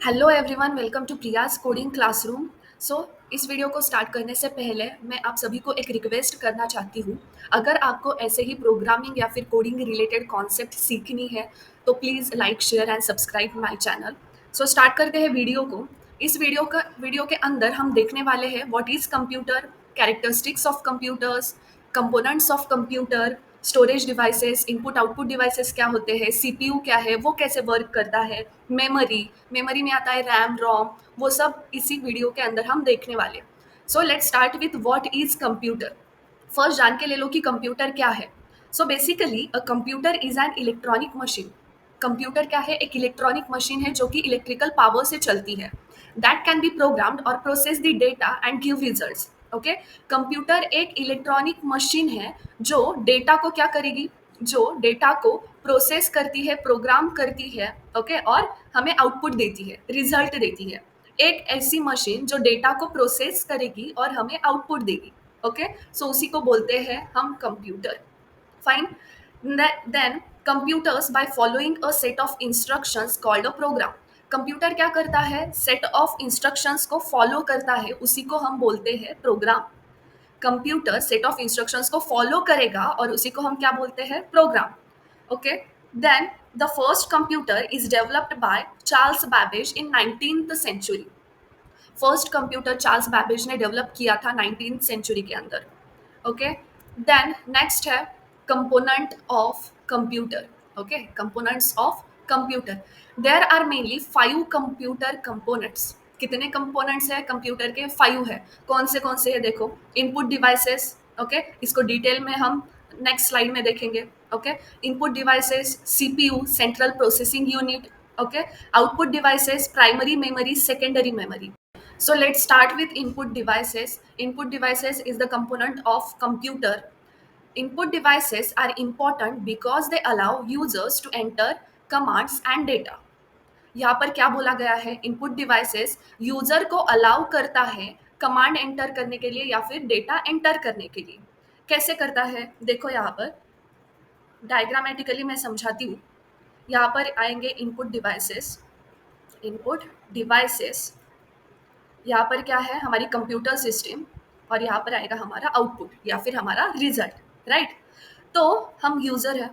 Hello everyone, welcome to Priya's coding classroom. So इस video को start करने से पहले मैं आप सभी को एक रिक्वेस्ट करना चाहती हूँ। अगर आपको ऐसे ही प्रोग्रामिंग या फिर कोडिंग रिलेटेड कॉन्सेप्ट सीखनी है तो please like share and subscribe my channel. So start करते हैं वीडियो को। इस वीडियो के अंदर हम देखने वाले हैं what is computer, characteristics of computers, components of computer, storage devices, input output devices क्या होते हैं, सीपीयू क्या है, वो कैसे वर्क करता है, मेमोरी मेमोरी में आता है रैम रोम, वो सब इसी वीडियो के अंदर हम देखने वाले। So let's start with what is computer. First जान के ले लो कि कंप्यूटर क्या है। So basically a computer is an electronic machine. Computer क्या है? एक इलेक्ट्रॉनिक मशीन है जो कि इलेक्ट्रिकल पावर से चलती है। दैट कैन बी प्रोग्राम्ड और process the data and give results. Okay, computer एक इलेक्ट्रॉनिक मशीन है जो डेटा को क्या करेगी, जो डेटा को प्रोसेस करती है, प्रोग्राम करती है, ओके, और हमें आउटपुट देती है, रिजल्ट देती है। एक ऐसी मशीन जो डेटा को प्रोसेस करेगी और हमें आउटपुट देगी। ओके, सो उसी को बोलते हैं हम computer. Fine. Then computers by following a set of instructions called a program. Computer क्या करता है? सेट ऑफ इंस्ट्रक्शंस को फॉलो करता है, उसी को हम बोलते हैं program. Computer set of instructions को फॉलो करेगा और उसी को हम क्या बोलते हैं? Program. Okay, then the first computer is developed by Charles Babbage in 19th century. First computer Charles Babbage ने डेवलप किया था 19th सेंचुरी के अंदर। ओके, देन नेक्स्ट है component of computer. Okay, components of computer. There are mainly 5 computer components. कितने components है computer के? 5 है। कौन से है देखो। इनपुट डिवाइसेस, ओके, इसको डिटेल में हम नेक्स्ट स्लाइड में देखेंगे। Okay, input devices, CPU central processing unit, okay, output devices, primary memory, secondary memory. So let's start with input devices. Input devices is the component of computer. Input devices are important because they allow users to enter commands and data. यहाँ पर क्या बोला गया है? Input devices user को allow करता है command enter करने के लिए या फिर डेटा एंटर करने के लिए। कैसे करता है देखो, यहाँ पर डायग्रामेटिकली मैं समझाती हूँ। यहाँ पर आएंगे इनपुट डिवाइसेस। इनपुट डिवाइसेस यहाँ पर क्या है? हमारी कंप्यूटर सिस्टम। और यहाँ पर आएगा हमारा आउटपुट या फिर हमारा रिजल्ट, राइट। तो हम यूजर है,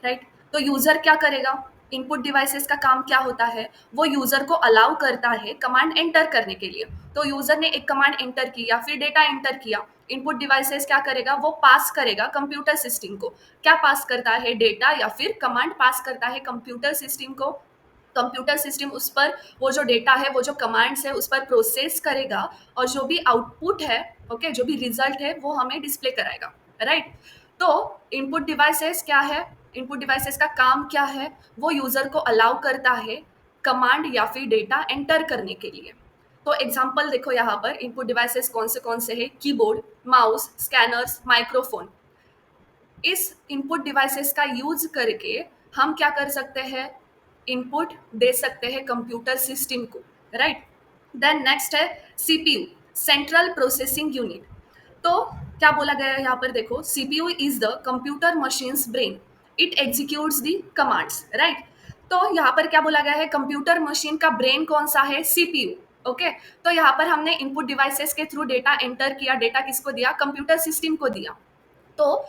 राइट। तो यूजर क्या करेगा? इनपुट डिवाइसेस का काम क्या होता है? वो यूजर को अलाउ करता है कमांड एंटर करने के लिए। तो यूजर ने एक कमांड एंटर की या फिर डेटा एंटर किया, इनपुट डिवाइसेस क्या करेगा? वो पास करेगा कंप्यूटर सिस्टम को। क्या पास करता है? डेटा या फिर कमांड पास करता है कंप्यूटर सिस्टम को। कंप्यूटर सिस्टम उस पर वो जो डेटा है, वो जो कमांड्स है, उस पर प्रोसेस करेगा और जो भी आउटपुट है, ओके, जो भी रिजल्ट है वो हमें डिस्प्ले कराएगा, राइट। तो इनपुट डिवाइसेस क्या है? इनपुट डिवाइसेस का काम क्या है? वो यूजर को अलाउ करता है कमांड या फिर डेटा एंटर करने के लिए। तो एग्जांपल देखो, यहाँ पर इनपुट डिवाइसेस कौन से हैं? Keyboard, mouse, scanners, microphone. इस इनपुट डिवाइसेस का यूज करके हम क्या कर सकते हैं? इनपुट दे सकते हैं कंप्यूटर सिस्टम को, राइट। देन नेक्स्ट है सीपीयू, सेंट्रल प्रोसेसिंग यूनिट। तो क्या बोला गया है यहाँ पर देखो, CPU is the computer machines brain, it executes the commands, right. तो यहाँ पर क्या बोला गया है? कंप्यूटर मशीन का ब्रेन कौन सा है? सीपीयू। ओके, तो यहाँ पर हमने इनपुट डिवाइसेस के थ्रू डेटा एंटर किया। डेटा किसको दिया? कंप्यूटर सिस्टम को दिया। तो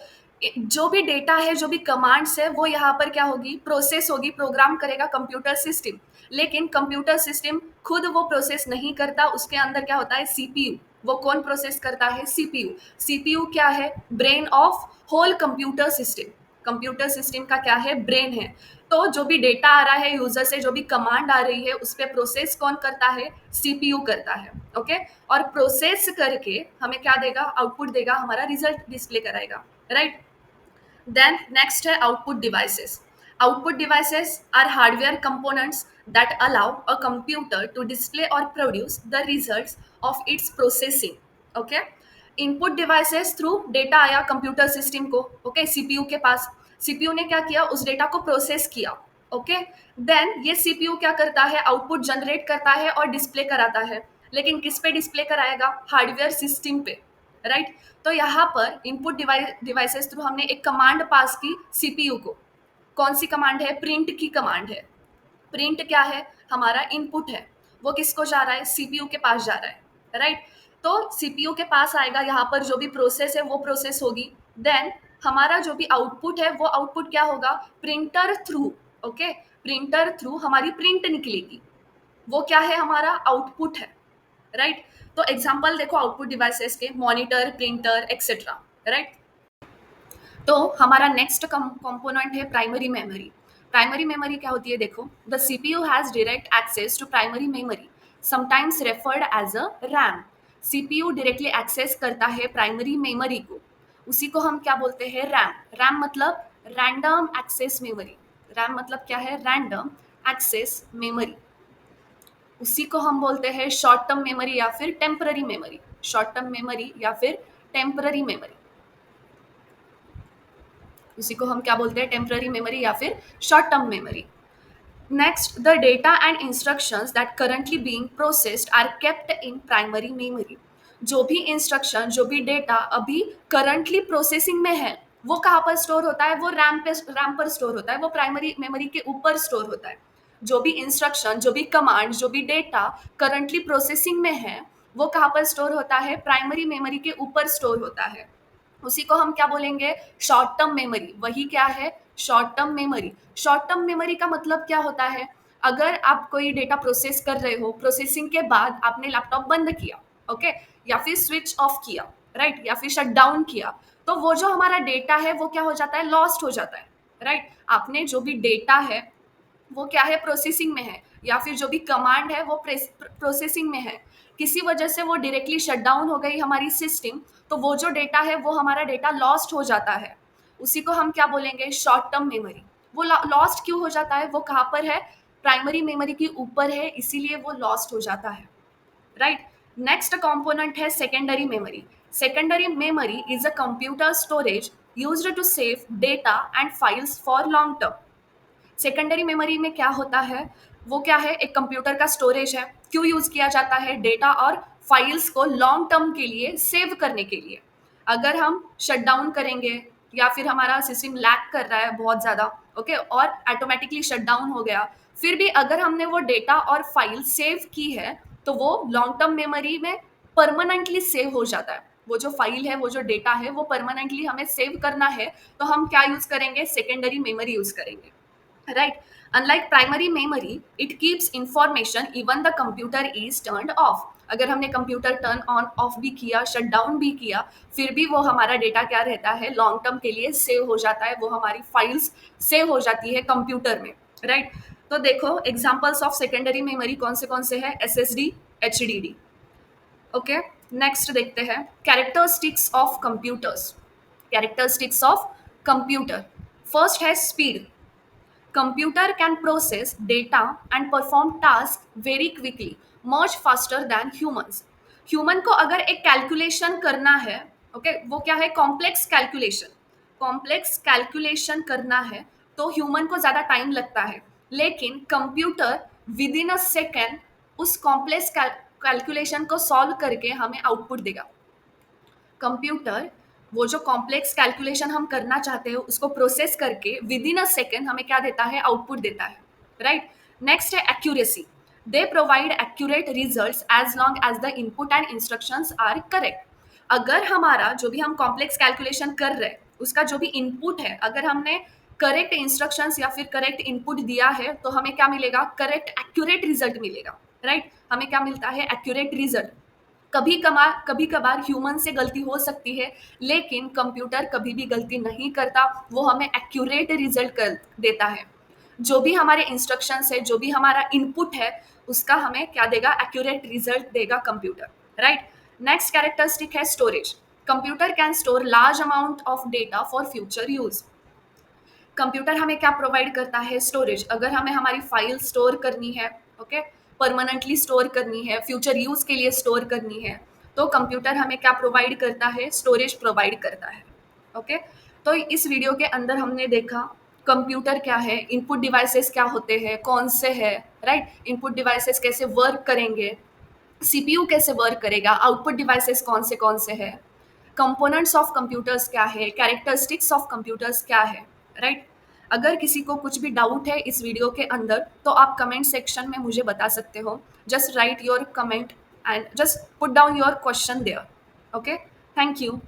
जो भी डेटा है, जो भी कमांड्स है, वो यहाँ पर क्या होगी? प्रोसेस होगी, प्रोग्राम करेगा कंप्यूटर सिस्टम। लेकिन कंप्यूटर सिस्टम खुद वो प्रोसेस नहीं करता, उसके अंदर क्या होता है? सीपीयू। वो कौन प्रोसेस करता है? सीपीयू। सीपीयू क्या है? Brain of whole computer system. Computer system का क्या है? ब्रेन है। तो जो भी डेटा आ रहा है यूजर से, जो भी कमांड आ रही है, उस पर प्रोसेस कौन करता है? सीपीयू करता है, ओके। और प्रोसेस करके हमें क्या देगा? आउटपुट देगा, हमारा रिजल्ट डिस्प्ले कराएगा, राइट। Then next है output devices. Output devices are hardware components that allow a computer to display or produce the results of its processing. Okay? Input devices through data आया computer system को, okay, CPU के पास। CPU ने क्या किया? उस data को process किया, okay. Then ये सीपीयू क्या करता है? आउटपुट जनरेट करता है और डिस्प्ले कराता है। लेकिन किस पे डिस्प्ले कराएगा? हार्डवेयर सिस्टम पे, राइट। तो यहाँ पर इनपुट डिवाइसेस थ्रू हमने एक कमांड पास की सीपीयू को। कौन सी कमांड है? प्रिंट की कमांड है। प्रिंट क्या है? हमारा इनपुट है। वो किसको जा रहा है, सीपीयू के पास जा रहा है, राइट। तो सीपीयू के पास आएगा, यहाँ पर जो भी प्रोसेस है वो प्रोसेस होगी, देन हमारा जो भी आउटपुट है वो आउटपुट क्या होगा, printer through, okay, printer through हमारी प्रिंट निकलेगी, वो क्या है, हमारा आउटपुट है, राइट। तो एग्जांपल देखो आउटपुट डिवाइसेस के, मॉनिटर, प्रिंटर एक्सेट्रा, राइट। तो हमारा नेक्स्ट कंपोनेंट है प्राइमरी मेमोरी। प्राइमरी मेमोरी क्या होती है, देखो, the CPU has direct access to primary memory, sometimes referred as a RAM. CPU directly access करता है प्राइमरी मेमोरी को, उसी को हम क्या बोलते हैं, रैम। रैम मतलब रैंडम एक्सेस मेमोरी, रैम मतलब क्या है, रैंडम एक्सेस मेमोरी। उसी को हम बोलते हैं शॉर्ट टर्म मेमोरी या फिर temporary memory, short term memory या फिर टेम्पररी मेमोरी, उसी को हम क्या बोलते हैं, टेम्पररी मेमोरी या फिर short term memory. Next, the data and instructions that currently being processed are kept in primary memory. जो भी इंस्ट्रक्शन, जो भी डेटा अभी करंटली प्रोसेसिंग में है, वो कहाँ पर स्टोर होता है, वो रैम पर स्टोर होता है, वो प्राइमरी मेमोरी के ऊपर स्टोर होता है। जो भी इंस्ट्रक्शन, जो भी कमांड, जो भी डेटा करंटली प्रोसेसिंग में है, वो कहाँ पर स्टोर होता है, प्राइमरी मेमोरी के ऊपर स्टोर होता है। उसी को हम क्या बोलेंगे, शॉर्ट टर्म मेमोरी। वही क्या है, short term memory. Short term memory का मतलब क्या होता है, अगर आप कोई डेटा प्रोसेस कर रहे हो, प्रोसेसिंग के बाद आपने लैपटॉप बंद किया, ओके, या फिर स्विच ऑफ किया, राइट, या फिर शट डाउन किया, तो वो जो हमारा डेटा है वो क्या हो जाता है, लॉस्ट हो जाता है, राइट। आपने जो भी डेटा है वो क्या है, प्रोसेसिंग में है, या फिर जो भी कमांड है वो प्रोसेसिंग में है, किसी वजह से वो डायरेक्टली शट डाउन हो गई हमारी सिस्टम, तो वो जो डेटा है वो हमारा डेटा लॉस्ट हो जाता है। उसी को हम क्या बोलेंगे, शॉर्ट टर्म मेमोरी। वो लॉस्ट क्यों हो जाता है, वो कहाँ पर है, प्राइमरी मेमोरी के ऊपर है, इसीलिए वो लॉस्ट हो जाता है, राइट। नेक्स्ट कंपोनेंट है secondary memory. Secondary memory is a computer storage used to save data and files for long term. Secondary memory में क्या होता है, वो क्या है, एक कंप्यूटर का स्टोरेज है। क्यों यूज किया जाता है, डेटा और फाइल्स को लॉन्ग टर्म के लिए सेव करने के लिए। अगर हम शट डाउन करेंगे या फिर हमारा सिस्टम लैग कर रहा है बहुत ज़्यादा, ओके, और ऑटोमेटिकली शट डाउन हो गया, फिर भी अगर हमने वो डेटा और फाइल सेव की है, तो वो लॉन्ग टर्म मेमोरी में परमानेंटली सेव हो जाता है। वो जो फाइल है, वो जो डेटा है, वो परमानेंटली हमें सेव करना है, तो हम क्या यूज करेंगे, सेकेंडरी मेमोरी यूज करेंगे, right. Unlike primary memory, it keeps information even the computer is turned off. अगर हमने कंप्यूटर टर्न ऑन ऑफ भी किया, शट डाउन भी किया, फिर भी वो हमारा डेटा क्या रहता है, लॉन्ग टर्म के लिए सेव हो जाता है, वो हमारी फाइल्स सेव हो जाती है कंप्यूटर में, राइट। तो देखो एग्जांपल्स ऑफ सेकेंडरी मेमोरी कौन से हैं, एसएसडी, एचडीडी, ओके। नेक्स्ट देखते हैं characteristics of computers. Characteristics of computer, first है speed. Computer can process data and perform tasks very quickly, much faster than humans. Human को अगर एक कैलकुलेशन करना है, ओके, वो क्या है, कॉम्प्लेक्स कैलकुलेशन, कॉम्प्लेक्स कैलकुलेशन करना है, तो ह्यूमन को ज़्यादा टाइम लगता है, लेकिन computer with in a second उस कॉम्प्लेक्स कैलकुलेशन को सॉल्व करके हमें आउटपुट देगा। कंप्यूटर वो जो कॉम्प्लेक्स कैलकुलेशन हम करना चाहते हैं उसको प्रोसेस करके विद इन अ सेकेंड हमें क्या देता है, आउटपुट देता है, राइट। नेक्स्ट है accuracy. They provide accurate results as long as the input and instructions are correct. अगर हमारा जो भी हम कॉम्प्लेक्स कैलकुलेशन कर रहे हैं उसका जो भी इनपुट है, अगर हमने करेक्ट इंस्ट्रक्शंस या फिर करेक्ट इनपुट दिया है, तो हमें क्या मिलेगा, करेक्ट एक्यूरेट रिजल्ट मिलेगा, राइट। हमें क्या मिलता है, एक्यूरेट रिजल्ट। कभी कभार ह्यूमन से गलती हो सकती है, लेकिन कंप्यूटर कभी भी गलती नहीं करता, वो हमें एक्यूरेट रिजल्ट कर देता है। जो भी हमारे इंस्ट्रक्शंस है, जो भी हमारा इनपुट है, उसका हमें क्या देगा, एक्यूरेट रिजल्ट देगा कंप्यूटर, राइट। नेक्स्ट कैरेक्टरिस्टिक है storage. Computer can store large amount of data for future use. Computer हमें क्या प्रोवाइड करता है, स्टोरेज। अगर हमें हमारी फाइल स्टोर करनी है, ओके, परमानेंटली स्टोर करनी है, फ्यूचर यूज के लिए स्टोर करनी है, तो कंप्यूटर हमें क्या प्रोवाइड करता है, स्टोरेज प्रोवाइड करता है, ओके। तो इस वीडियो के अंदर हमने देखा कंप्यूटर क्या है, इनपुट डिवाइसेस क्या होते हैं, कौन से है, राइट, इनपुट डिवाइसेस कैसे वर्क करेंगे, सीपीयू कैसे वर्क करेगा, आउटपुट डिवाइसेस कौन से है, कंपोनेंट्स ऑफ कंप्यूटर्स क्या है, कैरेक्टरिस्टिक्स ऑफ कंप्यूटर्स क्या है, राइट। अगर किसी को कुछ भी डाउट है इस वीडियो के अंदर तो आप कमेंट सेक्शन में मुझे बता सकते हो। Just write your comment and just put down your question there. Okay, thank you.